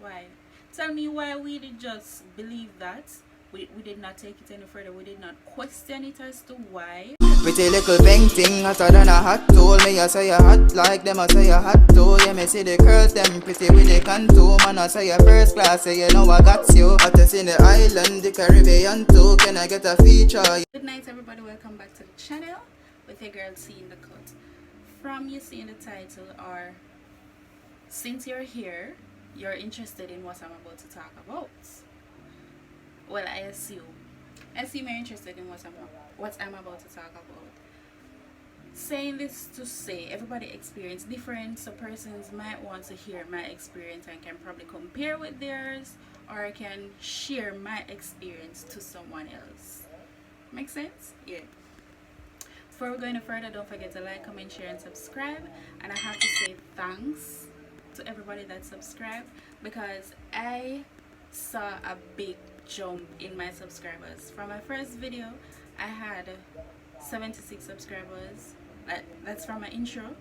Why? Tell me why we did just believe that. We did not take it any further. We did not question it as to why. Pretty little painting hotter than a hot tool. Me I say you hot like them, I say you hot too. Yeah, me see the girls them pretty with the contour. Man I say you first class, say you know I got you. Hottest in the island, the Caribbean too. Can I get a feature? Good night everybody, welcome back to the channel with your girl C in the cut. From you seeing the title, or since you're here, you're interested in what I'm about to talk about. Well, I assume you're interested in what I'm about to talk about. Saying this to say everybody experience different, so persons might want to hear my experience and can probably compare with theirs, or I can share my experience to someone else. Make sense? Yeah. Before we go any further, don't forget to like, comment, share, and subscribe. And I have to say thanks to everybody that subscribed, because I saw a big jump in my subscribers. From my first video, I had 76 subscribers. That's from my intro.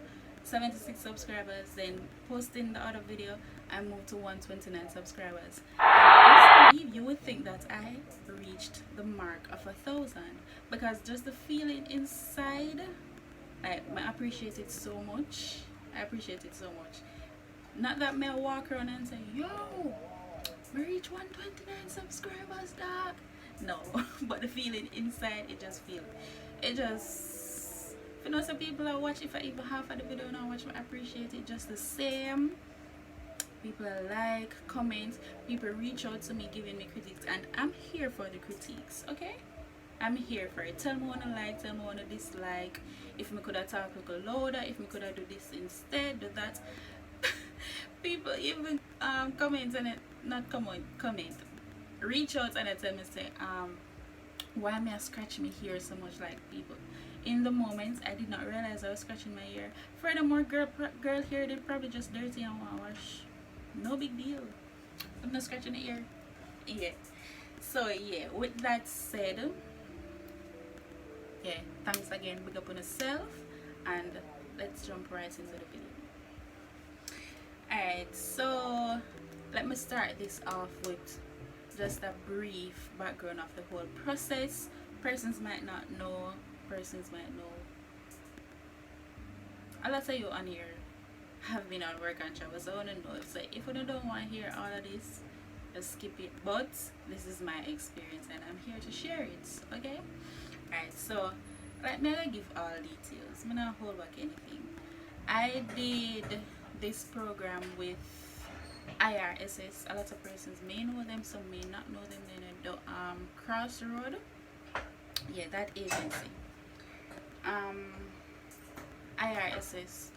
76 subscribers. Then posting the other video, I moved to 129 subscribers. And you would think that I reached the mark of 1,000, because just the feeling inside, I appreciate it so much. I appreciate it so much. Not that me walk around and say, yo, we reach 129 subscribers, dog. No, but the feeling inside, it just, you know, some people I watch, if I even half of the video and I watch, I appreciate it just the same. People like, comment, people reach out to me giving me critiques, and I'm here for the critiques, okay? I'm here for it. Tell me what I like, tell me what I dislike. If me could have talked a little louder, if me could have do this instead, do that. People even comment and it, not comment, reach out and tell me say why me I scratch me hair so much. Like, people in the moment I did not realize I was scratching my hair. Furthermore, girl hair did probably just dirty and want to wash. No big deal. I'm not scratching the ear. Yeah. So yeah, with that said, yeah, thanks again, big up on yourself, and let's jump right into the video. Alright, so let me start this off with just a brief background of the whole process. Persons might not know, persons might know. A lot of you on here have been on work and travel, so I want to know. So if you don't want to hear all of this, just skip it. But this is my experience and I'm here to share it, okay? Alright, so let me give all details. I'm not hold back anything. I did this program with IRSS. A lot of persons may know them, some may not know them. Then the Crossroad, yeah, that agency. IRSS.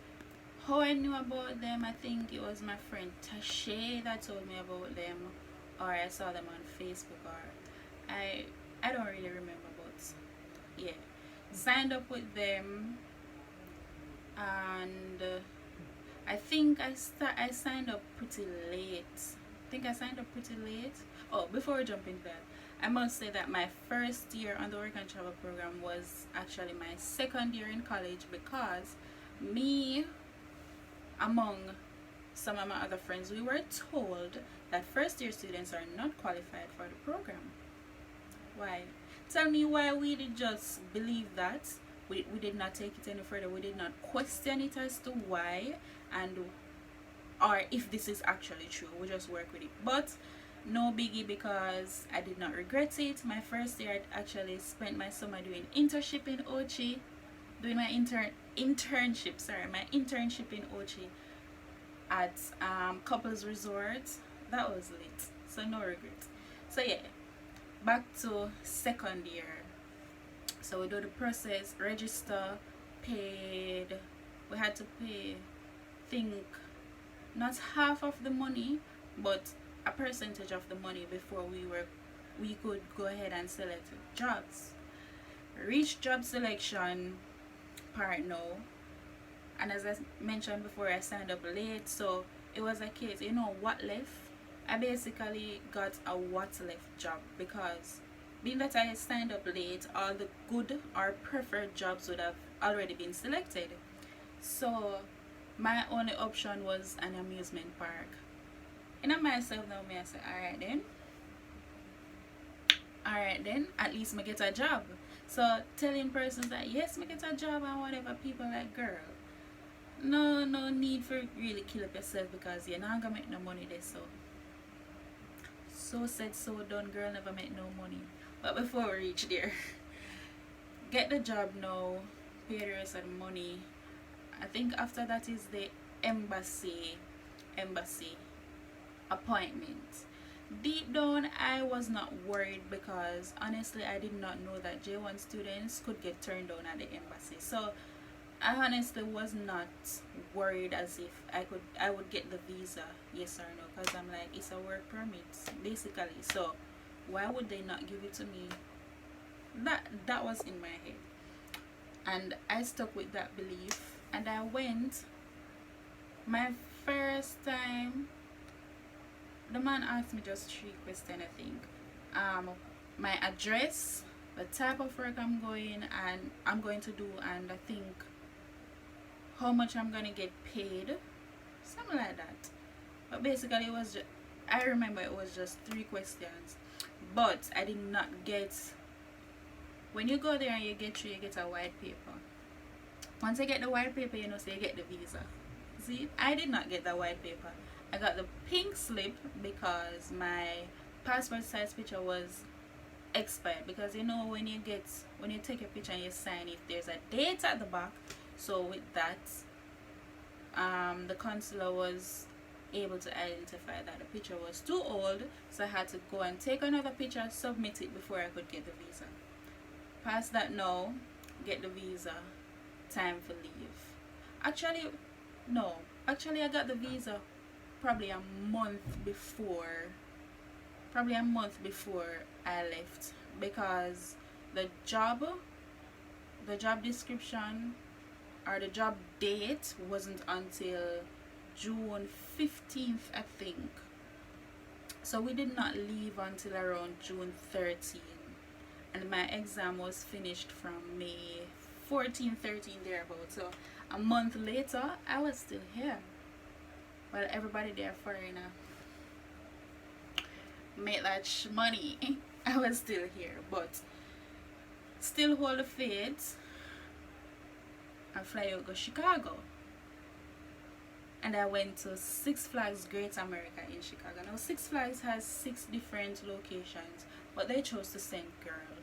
How I knew about them, I think it was my friend Tashay that told me about them, or I saw them on Facebook, or I don't really remember, but yeah, signed up with them, and I think I signed up pretty late. Oh, before we jump into that, I must say that my first year on the work and travel program was actually my second year in college, because me, among some of my other friends, we were told that first year students are not qualified for the program. Why? Tell me why we did just believe that. We did not take it any further. We did not question it as to why, and or if this is actually true. We just work with it. But no biggie, because I did not regret it. My first year, I actually spent my summer doing internship in Ochi, doing my internship in Ochi at Couples Resort. That was lit, so no regret. So yeah, back to second year. So we do the process, register, paid. We had to pay, think, not half of the money, but a percentage of the money before we could go ahead and select jobs. Reach job selection part now, and as I mentioned before, I signed up late, so it was a case, you know what left? I basically got a what left job, because being that I signed up late, all the good or preferred jobs would have already been selected. So my only option was an amusement park. In myself now, me I say, alright then, at least me get a job. So telling persons that yes, me get a job and whatever, people like, girl, no need for really kill up yourself because you're not gonna make no money there. So said, so done, girl, never make no money. But before we reach there, get the job now, pay the rest of the money. I think after that is the embassy appointment. Deep down, I was not worried because honestly, I did not know that J1 students could get turned down at the embassy. So I honestly was not worried as if I would get the visa, yes or no, because I'm like, it's a work permit basically. So why would they not give it to me? That was in my head, and I stuck with that belief. And I went. My first time, the man asked me just 3 questions, I think. My address, the type of work I'm going to do, and I think how much I'm gonna get paid, something like that. But basically, it was I remember it was just 3 questions, but I did not get. When you go there and you get through, you get a white paper. Once I get the white paper, so you get the visa. See, I did not get the white paper. I got the pink slip because my passport size picture was expired. Because when you take a picture and you sign it, there's a date at the back. So with that, the consular was able to identify that the picture was too old, so I had to go and take another picture, submit it before I could get the visa. Past that now, get the visa, time for leave. Actually I got the visa probably a month before I left, because the job description or the job date wasn't until June 15th, I think. So we did not leave until around June 13th, and my exam was finished from May 14, 13 thereabout. So a month later, I was still here. Well, everybody there foreigner make that money. I was still here, but still hold the faith and fly out to Chicago. And I went to Six Flags Great America in Chicago. Now Six Flags has 6 different locations, but they chose to send girl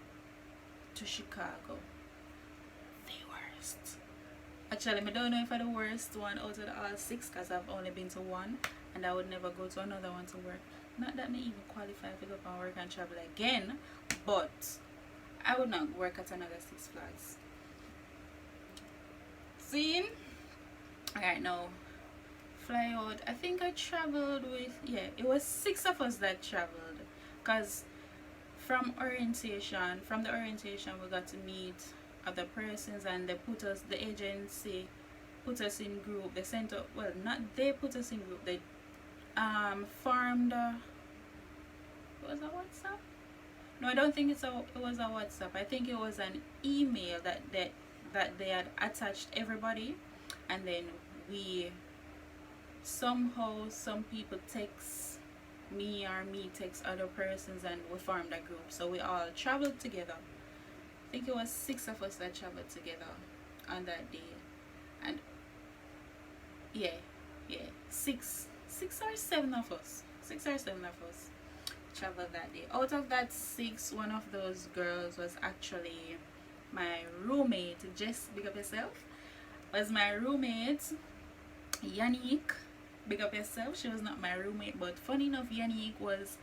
to Chicago. The worst. Actually, I don't know if I'm the worst one out of all 6, because I've only been to one, and I would never go to another one to work. Not that me even qualify to go and work and travel again, but I would not work at another Six Flags. Seeing? Alright, now fly out. I think I traveled with, it was 6 of us that traveled, because from the orientation we got to meet other persons, and the agency put us in group. They sent up, well, not they put us in group, they formed was a WhatsApp? No, I don't think it was a WhatsApp. I think it was an email that they had attached everybody, and then some people text me or me text other persons, and we formed a group. So we all traveled together. I think it was 6 of us that traveled together on that day. And 6 or 7 of us traveled that day. Out of that 6, one of those girls was actually my roommate. Jess, big up yourself. Was my roommate. Yannick, big up yourself. She was not my roommate, but funny enough, Yannick was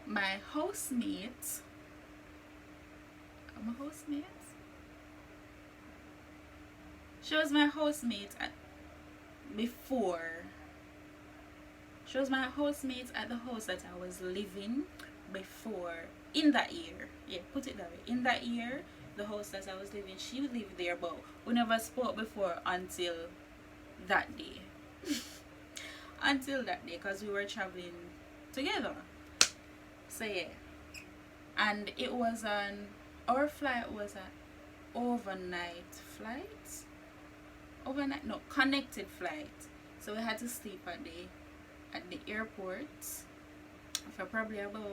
my housemate. She was my housemate before. She was my housemate at the house that I was living before. In that year, put it that way. In that year, the house that I was living, she lived there, but we never spoke before until that day. Until that day, because we were traveling together. So and it was our flight was an overnight flight. Connected flight. So we had to sleep at the at the airport for probably about,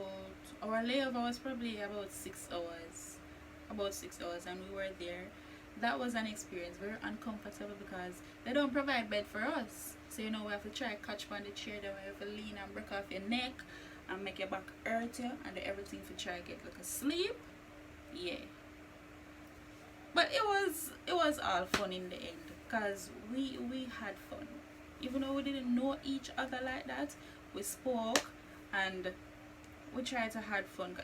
our layover was probably about 6 hours. About 6 hours, and we were there. That was an experience, very uncomfortable because they don't provide bed for us. So you know we have to try catch on the chair, then we have to lean and break off your neck and make your back hurt you and do everything to try get like a sleep. Yeah. But it was all fun in the end because we had fun. Even though we didn't know each other like that, we spoke and we tried to have fun.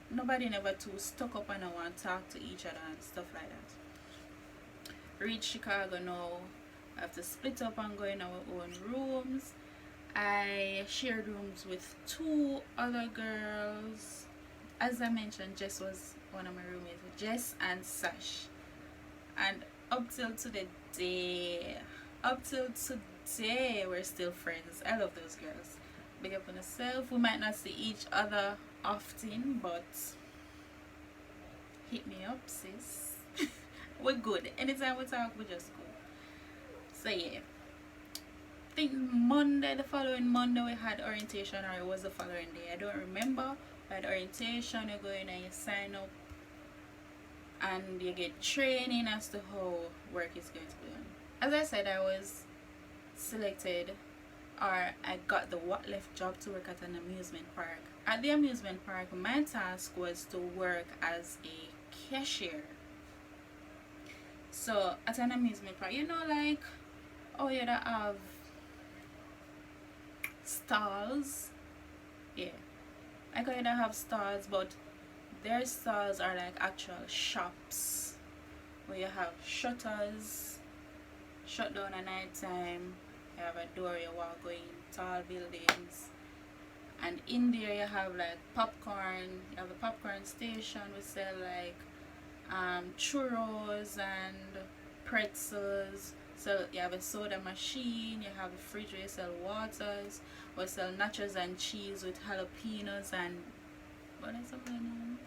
Nobody never too stuck up and I want to talk to each other and stuff like that. Reach Chicago now. I have to split up and go in our own rooms. I shared rooms with 2 other girls. As I mentioned, Jess was one of my roommates. Jess and Sash. And up till today, we're still friends. I love those girls. Big up on yourself. We might not see each other often, but hit me up, sis. We're good. Anytime we talk, we just go. So yeah, I think the following Monday we had orientation, or it was the following day, I don't remember. We had orientation, you go in and you sign up and you get training as to how work is going to be done. As I said, I was selected, or I got the what left job to work at an amusement park. At the amusement park, my task was to work as a cashier. So at an amusement park, you know, like, oh yeah, they have stalls. Yeah, I kind of have stalls, but their stalls are like actual shops where you have shutters, shut down at night time. You have a door you walk going, tall buildings, and in there you have like popcorn. You have a popcorn station. We sell like churros and pretzels. So you have a soda machine, you have a fridge where you sell waters. We sell nachos and cheese with jalapenos and what is something?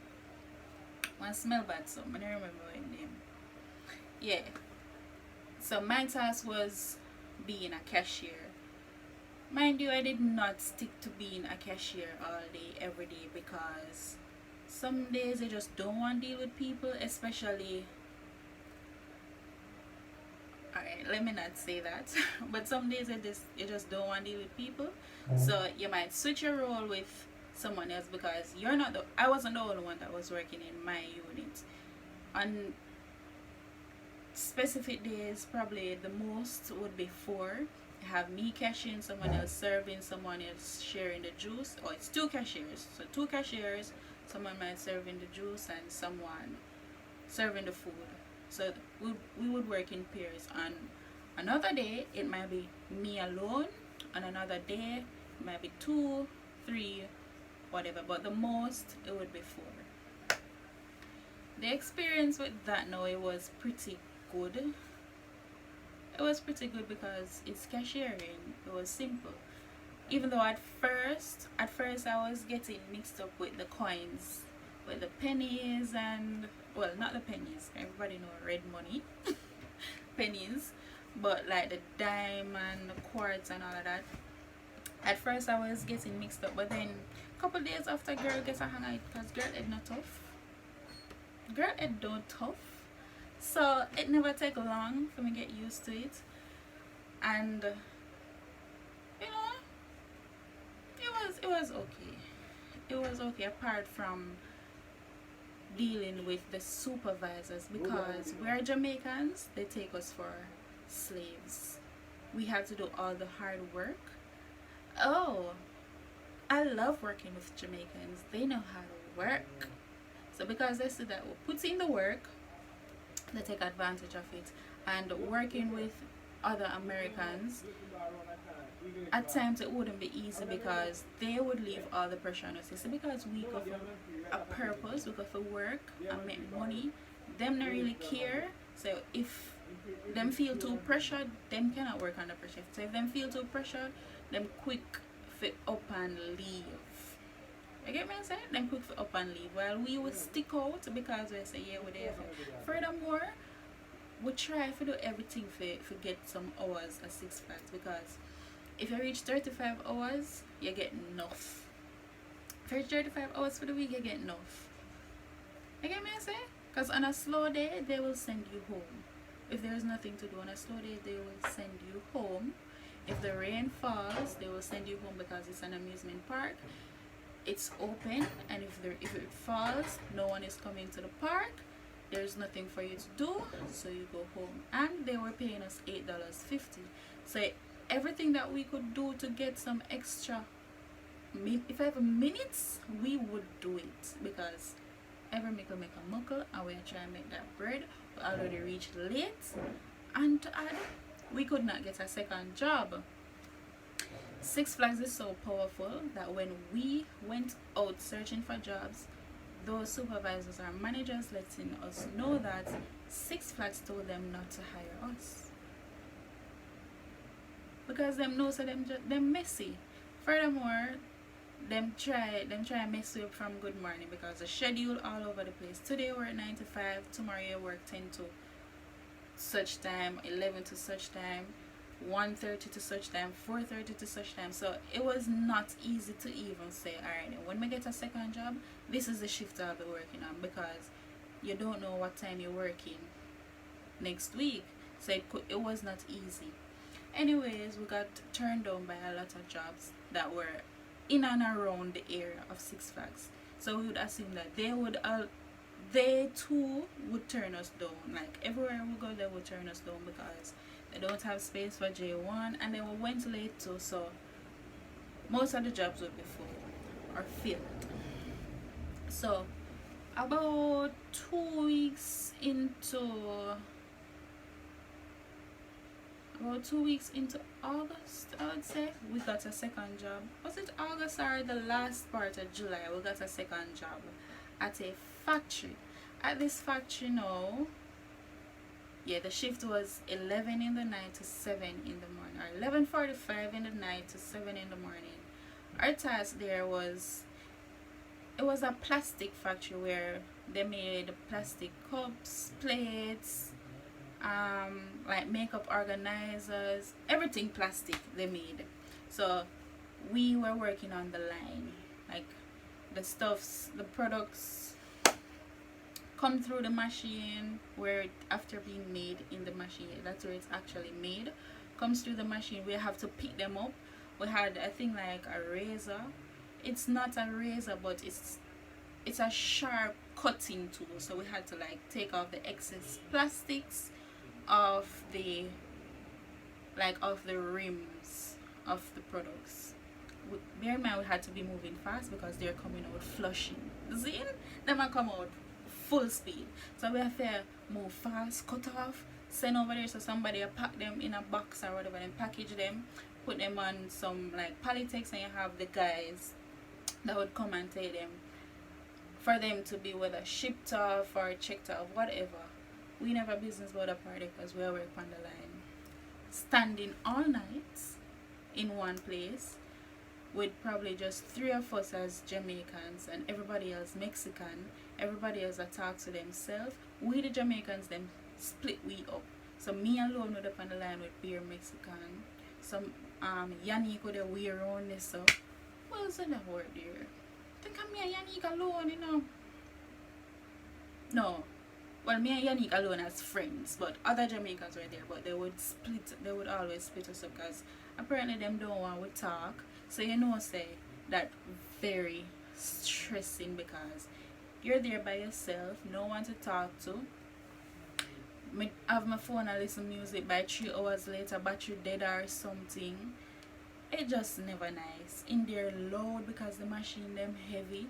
One smell bad, so I don't remember what name. Yeah. So my task was being a cashier. Mind you, I did not stick to being a cashier all day, every day, because some days I just don't want to deal with people, especially. Alright, let me not say that. But some days you just don't want to deal with people. So you might switch your role with someone else because I wasn't the only one that was working in my unit. On specific days, probably the most would be 4. You have me cashing, someone else serving, someone else sharing the juice. Or it's 2 cashiers. So 2 cashiers, someone might serving the juice and someone serving the food. So we would work in pairs. On another day it might be me alone. On another day it might be 2, 3, whatever, but the most it would be 4. The experience with that now, it was pretty good. It was pretty good because it's cashiering. It was simple. Even though at first I was getting mixed up with the coins, with the pennies and, well, not the pennies, everybody know red money. Pennies, but like the dime and the quarts and all of that. At first I was getting mixed up, but then a couple days after, girl gets a hang of it because girl head not tough. Girl head don't tough. So it never take long for me get used to it. And you know, it was okay. It was okay apart from dealing with the supervisors, because we're Jamaicans, they take us for slaves. We have to do all the hard work. Oh, I love working with Jamaicans. They know how to work. So because they see that we put in the work, they take advantage of it. And working with other Americans, at times it wouldn't be easy because they would leave all the pressure on us. It's because we go for a purpose, we go for work and make money. Them not really care. So if them feel too pressured, them cannot work under pressure. So if them feel too pressured, them quick fit up and leave. You get me saying? Them quick fit up and leave. While we would stick out because we say yeah we're there. Furthermore, we try to do everything for get some hours at Six Flags, because If you reach 35 hours, you get enough. If you reach 35 hours for the week, you get enough. You get me, I say? Because on a slow day, they will send you home. If there's nothing to do on a slow day, they will send you home. If the rain falls, they will send you home because it's an amusement park. It's open, and if it falls, no one is coming to the park. There's nothing for you to do, so you go home. And they were paying us $8.50. So everything that we could do to get some extra, if I have minutes, we would do it, because every mickle make a muckle, and we try and make that bread. We already reached late, and to add, we could not get a second job. Six Flags is so powerful that when we went out searching for jobs, those supervisors or managers letting us know that Six Flags told them not to hire us, because them know so them messy. Furthermore, them try and mess you up from Good Morning, because the schedule all over the place. Today we're at 9 to 5, tomorrow you work 10 to such time, 11 to such time, 1:30 to such time, 4:30 to such time. So it was not easy to even say, alright, when we get a second job, this is the shift I'll be working on, because you don't know what time you're working next week. So it was not easy. Anyways, we got turned down by a lot of jobs that were in and around the area of Six Flags. So we would assume that they too would turn us down. Like everywhere we go, they would turn us down because they don't have space for J1, and they went late too. So most of the jobs would be full or filled. So about 2 weeks into August, I would say, we got a second job. Was it August or the last part of July? We got a second job at a factory. At this factory now, yeah, the shift was 11 in the night to 7 in the morning, or 11:45 in the night to 7 in the morning. Our task there was, it was a plastic factory where they made plastic cups, plates, like makeup organizers, everything plastic they made. So we were working on the line, like the products come through the machine, where after being made in the machine, that's where it's actually made, comes through the machine. We have to pick them up. We had, I think, like a razor. It's not a razor, but it's a sharp cutting tool. So we had to like take off the excess plastics of the rims of the products. Bear in mind, we had to be moving fast because they're coming out flushing. See? Them are come out full speed. So we have to move fast, cut off, send over there so somebody will pack them in a box or whatever, and package them, put them on some like Polytex, and you have the guys that would come and take them for them to be whether shipped off or checked off, whatever. We never business about a party because we work on the line. Standing all night in one place with probably just 3 of us as Jamaicans and everybody else Mexican. Everybody else that talks to themselves. We the Jamaicans them split we up. So me alone would up on the line with Beer Mexican. Some Yannick would have we around this up. What else in the word there? I think I'm me and Yannick alone, you know. No. Well, me and Yannick alone as friends, but other Jamaicans were there, but they would always split us up because apparently them don't want to talk. So you know, say that very stressing because you're there by yourself, no one to talk to. Me have my phone and listen music, by 3 hours later battery dead or something. It just never nice. In there loud because the machine them heavy.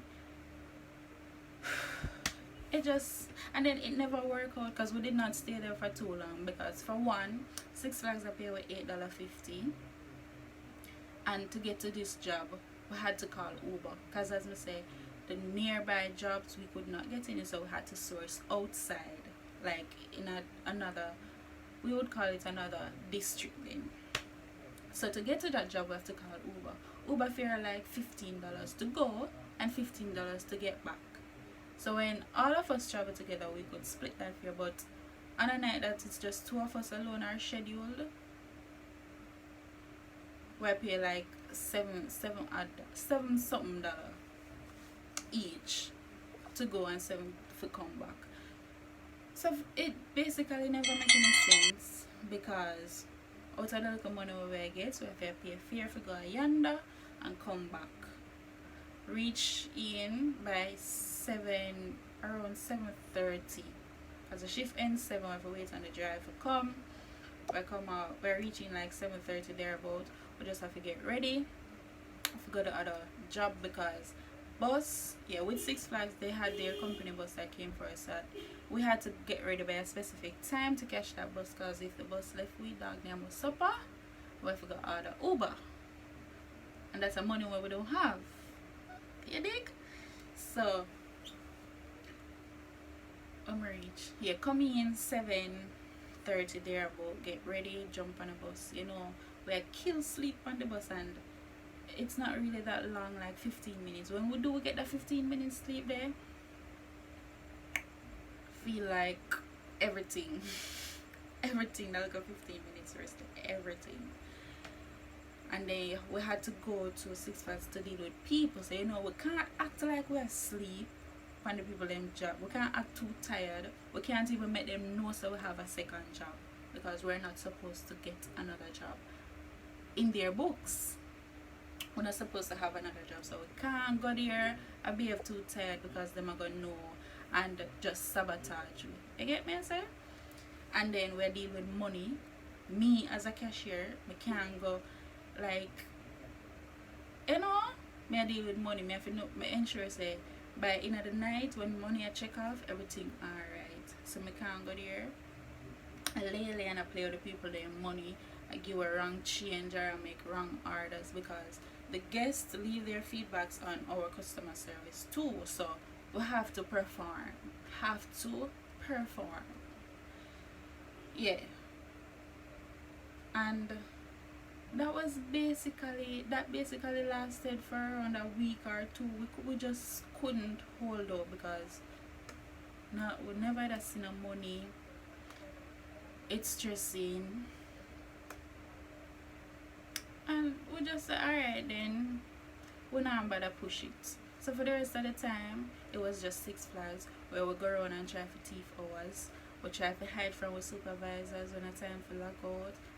It just, and then it never worked out because we did not stay there for too long, because for one, Six Flags are paid with $8.50, and to get to this job we had to call Uber because, as I say, the nearby jobs we could not get in, so we had to source outside, like in another, we would call it another district then. So to get to that job we have to call Uber fare like $15 to go and $15 to get back. So when all of us travel together, we could split that fare, but on a night that it's just 2 of us alone are scheduled, where I pay like seven something dollar each to go and seven for come back. So it basically never make any sense because out of the little money we get, so if I pay fare for go yonder and come back. Reach in by around 7:30. As the shift ends 7, we have to wait on the drive to come. We come out, we're reaching like 7:30 thereabout. We just have to get ready to go to other job because bus, yeah, with Six Flags they had their company bus that came for us. That we had to get ready by a specific time to catch that bus because if the bus left we dog name was supper, we have to go order Uber, and that's a money where we don't have. You dig? So I'm reach. Yeah, coming in 7:30 there about get ready, jump on a bus. You know, we kill sleep on the bus and it's not really that long, like 15 minutes. When we get that 15 minutes sleep there, feel like everything everything that like a 15 minutes rest, everything. And then we had to go to Six Flags to deal with people, so you know we can't act like we're asleep on the people them job. We can't act too tired. We can't even make them know so we have a second job because we're not supposed to get another job in their books. We're not supposed to have another job, so we can't go there and be too tired because them are gonna know and just sabotage you. You get me, I say? And then we're dealing with money. Me as a cashier, we can't go like, you know, me I deal with money. Me have to know, me ensure say by end of the night when money I check off, everything alright. So me can't go there I lay and I play with the people their money. I give a wrong change or I make wrong orders because the guests leave their feedbacks on our customer service too. So we have to perform. Yeah. And that basically lasted for around a week or two. We just couldn't hold up because we never had seen no money. It's stressing, and we just said alright then, we're not bother push it. So for the rest of the time it was just Six Flags where we go around and try for thief hours. We try to hide from our supervisors when it's time for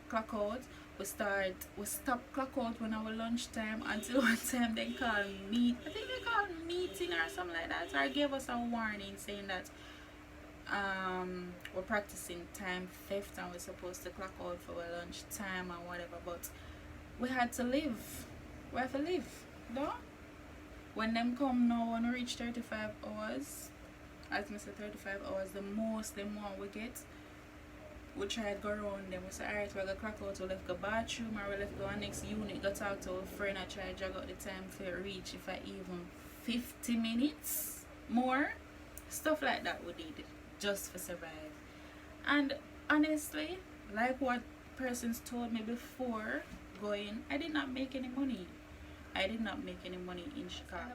clock out. We stop clock out when our lunchtime until one time they call I think they call meeting or something like that, or gave us a warning saying that we're practicing time theft and we're supposed to clock out for our lunch time or whatever, but we had to live. We have to live, no? When them come now, when we reach 35 hours, as I said 35 hours, the most them want we get, we try to go around them. We say alright, we're gonna clock out, we left go bathroom or we left go our next unit, go talk to a friend and try to drag out the time for reach if I even 50 minutes more. Stuff like that we did just for survive. And honestly, like what persons told me before going, I did not make any money. In Chicago.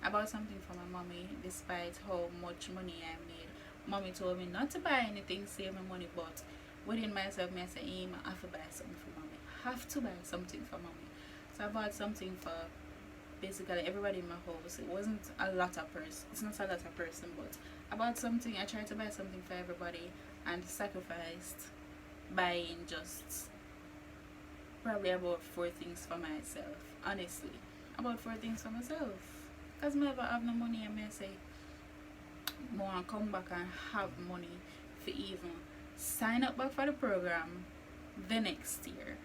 I bought something for my mommy despite how much money I made. Mommy told me not to buy anything, save my money, but within myself, I said, I have to buy something for mommy. So I bought something for basically everybody in my house. It wasn't a lot of person. It's not a lot of person, but I bought something. I tried to buy something for everybody and sacrificed buying just probably about 4 things for myself. Honestly, about 4 things for myself. Because I never have no money, and I say, I want to come back and have money for even sign up back for the program the next year.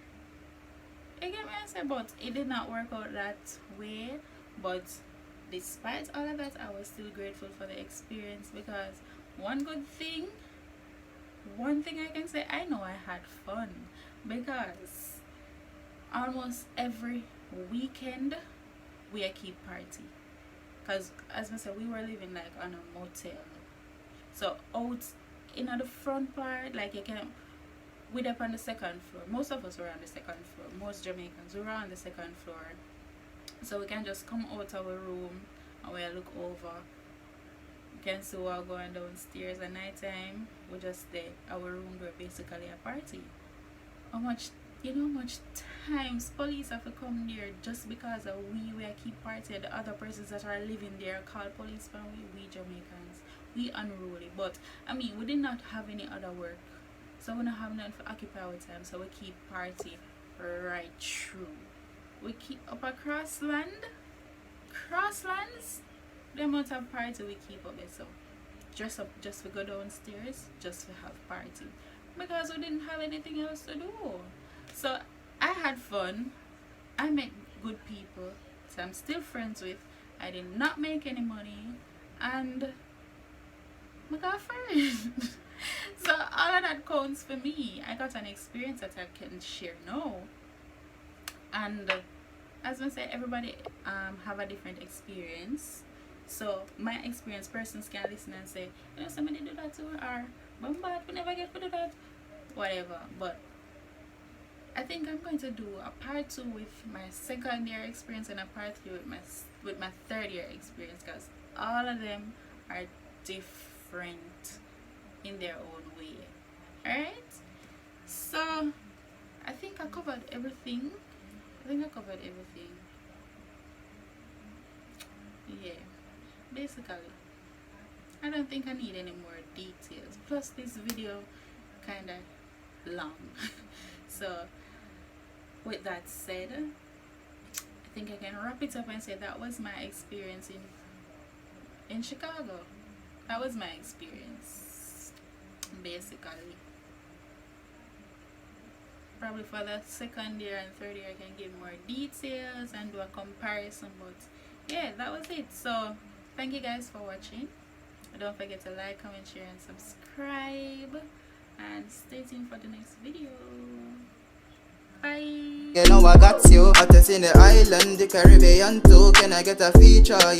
You get me? I say, but it did not work out that way. But despite all of that, I was still grateful for the experience because one thing I can say, I know I had fun because almost every weekend we keep party. Because as I said, we were living like on a motel. So out in the front part, like you can, we're up on the second floor. Most of us were on the second floor. Most Jamaicans were on the second floor. So we can just come out of our room and we look over. You can see we're going downstairs at night time. We just there. Our room were basically a party. How much You know how much times police have to come there just because of we keep partying. The other persons that are living there call police for we Jamaicans. We unruly. But I mean, we did not have any other work. So we don't have nothing to occupy our time. So we keep party right through. We keep up across land. Crosslands. The amount of party we keep up there. So dress up just to go downstairs, just to have party. Because we didn't have anything else to do. So I had fun. I met good people. So I'm still friends with. I did not make any money. And I got friends. So all of that counts for me. I got an experience that I can share now. And as I say, everybody have a different experience. So my experience, persons can listen and say, you know, somebody do that too, or but we never get to do that, whatever. But I think I'm going to do a part 2 with my second year experience and a part 3 with my third year experience, because all of them are different in their own way. Alright, so I think I covered everything. Yeah, basically I don't think I need any more details, plus this video kind of long. So with that said, I think I can wrap it up and say that was my experience in Chicago. That was my experience basically. Probably for the second year and third year I can give more details and do a comparison, but yeah, that was it. So thank you guys for watching. Don't forget to like, comment, share and subscribe, and stay tuned for the next video. Bye. You know I got you. Hottest in the island, the Caribbean too. Can I get a feature?